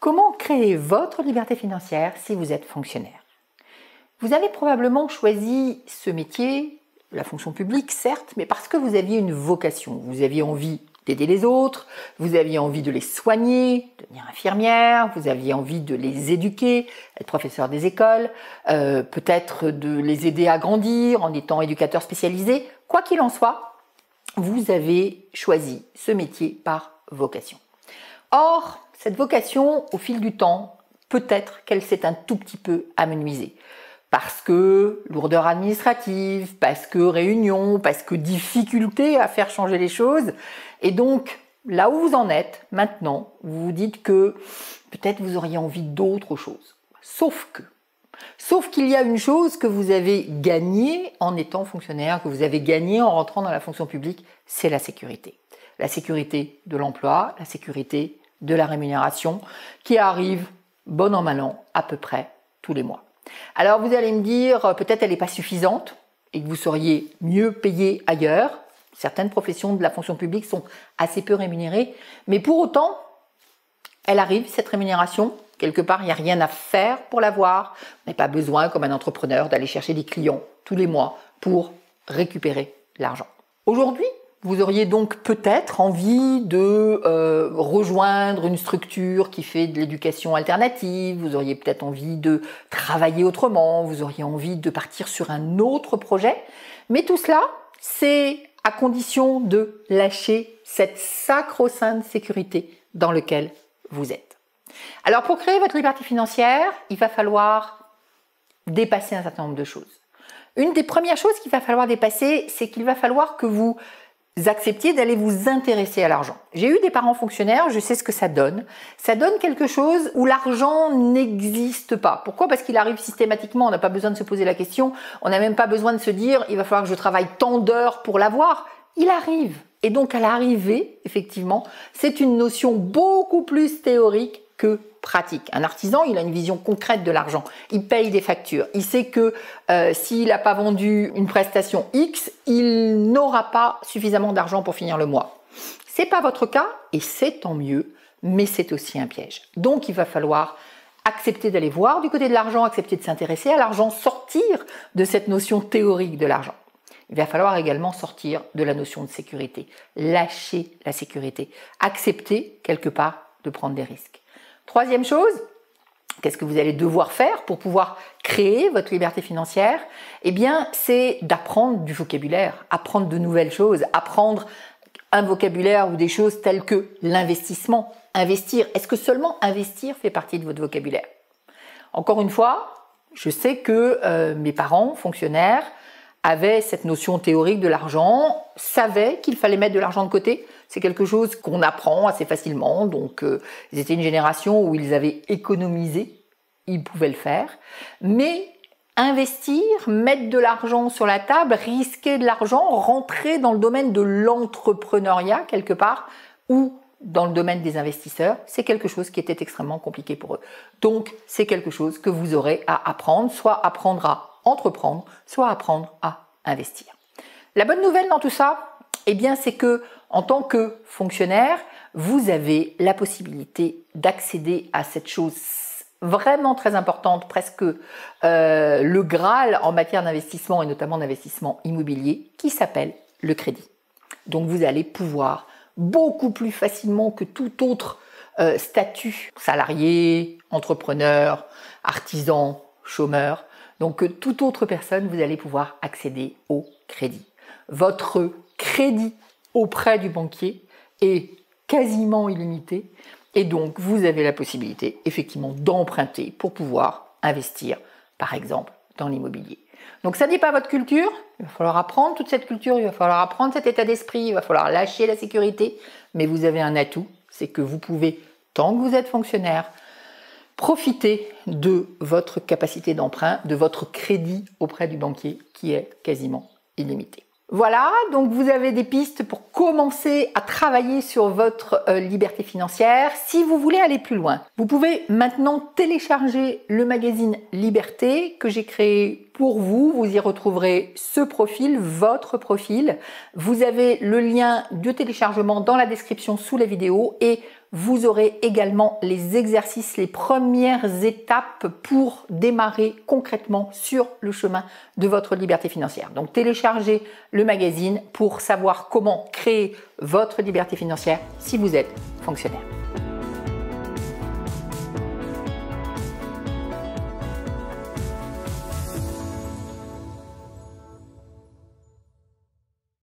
Comment créer votre liberté financière si vous êtes fonctionnaire? Vous avez probablement choisi ce métier, la fonction publique certes, mais parce que vous aviez une vocation. Vous aviez envie d'aider les autres, vous aviez envie de les soigner, devenir infirmière, vous aviez envie de les éduquer, être professeur des écoles, peut-être de les aider à grandir en étant éducateur spécialisé. Quoi qu'il en soit, vous avez choisi ce métier par vocation. Or, cette vocation, au fil du temps, peut-être qu'elle s'est un tout petit peu amenuisée. Parce que lourdeur administrative, parce que réunion, parce que difficulté à faire changer les choses. Et donc, là où vous en êtes maintenant, vous vous dites que peut-être vous auriez envie d'autre chose. Sauf qu'il y a une chose que vous avez gagnée en étant fonctionnaire, que vous avez gagnée en rentrant dans la fonction publique, c'est la sécurité. La sécurité de l'emploi, la sécurité de la rémunération, qui arrive, bon an mal an, à peu près tous les mois. Alors vous allez me dire, peut-être elle n'est pas suffisante et que vous seriez mieux payé ailleurs. Certaines professions de la fonction publique sont assez peu rémunérées, mais pour autant, elle arrive, cette rémunération. Quelque part, il n'y a rien à faire pour l'avoir. Vous n'avez pas besoin, comme un entrepreneur, d'aller chercher des clients tous les mois pour récupérer l'argent. Aujourd'hui, vous auriez donc peut-être envie de rejoindre une structure qui fait de l'éducation alternative, vous auriez peut-être envie de travailler autrement, vous auriez envie de partir sur un autre projet, mais tout cela, c'est à condition de lâcher cette sacro-sainte sécurité dans laquelle vous êtes. Alors pour créer votre liberté financière, il va falloir dépasser un certain nombre de choses. Une des premières choses qu'il va falloir dépasser, c'est qu'il va falloir que vous acceptiez d'aller vous intéresser à l'argent. J'ai eu des parents fonctionnaires, je sais ce que ça donne. Ça donne quelque chose où l'argent n'existe pas. Pourquoi? Parce qu'il arrive systématiquement, on n'a pas besoin de se poser la question, on n'a même pas besoin de se dire il va falloir que je travaille tant d'heures pour l'avoir. Il arrive. Et donc à l'arrivée, effectivement, c'est une notion beaucoup plus théorique que pratique. Un artisan, il a une vision concrète de l'argent. Il paye des factures. Il sait que s'il n'a pas vendu une prestation X, il n'aura pas suffisamment d'argent pour finir le mois. C'est pas votre cas et c'est tant mieux, mais c'est aussi un piège. Donc il va falloir accepter d'aller voir du côté de l'argent, accepter de s'intéresser à l'argent, sortir de cette notion théorique de l'argent. Il va falloir également sortir de la notion de sécurité, lâcher la sécurité, accepter quelque part de prendre des risques. Troisième chose, qu'est-ce que vous allez devoir faire pour pouvoir créer votre liberté financière? Eh bien, c'est d'apprendre du vocabulaire, apprendre de nouvelles choses, apprendre un vocabulaire ou des choses telles que l'investissement, investir. Est-ce que seulement investir fait partie de votre vocabulaire? Encore une fois, je sais que mes parents fonctionnaires avaient cette notion théorique de l'argent, savaient qu'il fallait mettre de l'argent de côté. C'est quelque chose qu'on apprend assez facilement. Donc, ils étaient une génération où ils avaient économisé, ils pouvaient le faire. Mais investir, mettre de l'argent sur la table, risquer de l'argent, rentrer dans le domaine de l'entrepreneuriat quelque part, ou dans le domaine des investisseurs, c'est quelque chose qui était extrêmement compliqué pour eux. Donc, c'est quelque chose que vous aurez à apprendre, soit apprendre à entreprendre, soit apprendre à investir. La bonne nouvelle dans tout ça, eh bien, c'est que en tant que fonctionnaire, vous avez la possibilité d'accéder à cette chose vraiment très importante, presque le Graal en matière d'investissement et notamment d'investissement immobilier, qui s'appelle le crédit. Donc, vous allez pouvoir beaucoup plus facilement que tout autre statut, salarié, entrepreneur, artisan, chômeur, donc toute autre personne, vous allez pouvoir accéder au crédit. Votre crédit auprès du banquier est quasiment illimité et donc vous avez la possibilité effectivement d'emprunter pour pouvoir investir, par exemple, dans l'immobilier. Donc ça n'est pas votre culture, il va falloir apprendre toute cette culture, il va falloir apprendre cet état d'esprit, il va falloir lâcher la sécurité, mais vous avez un atout, c'est que vous pouvez, tant que vous êtes fonctionnaire, profiter de votre capacité d'emprunt, de votre crédit auprès du banquier qui est quasiment illimité. Voilà, donc vous avez des pistes pour commencer à travailler sur votre liberté financière. Si vous voulez aller plus loin, vous pouvez maintenant télécharger le magazine Liberté que j'ai créé pour vous. Vous y retrouverez ce profil, votre profil. Vous avez le lien de téléchargement dans la description sous la vidéo et Vous aurez également les exercices, les premières étapes pour démarrer concrètement sur le chemin de votre liberté financière. Donc téléchargez le magazine pour savoir comment créer votre liberté financière si vous êtes fonctionnaire.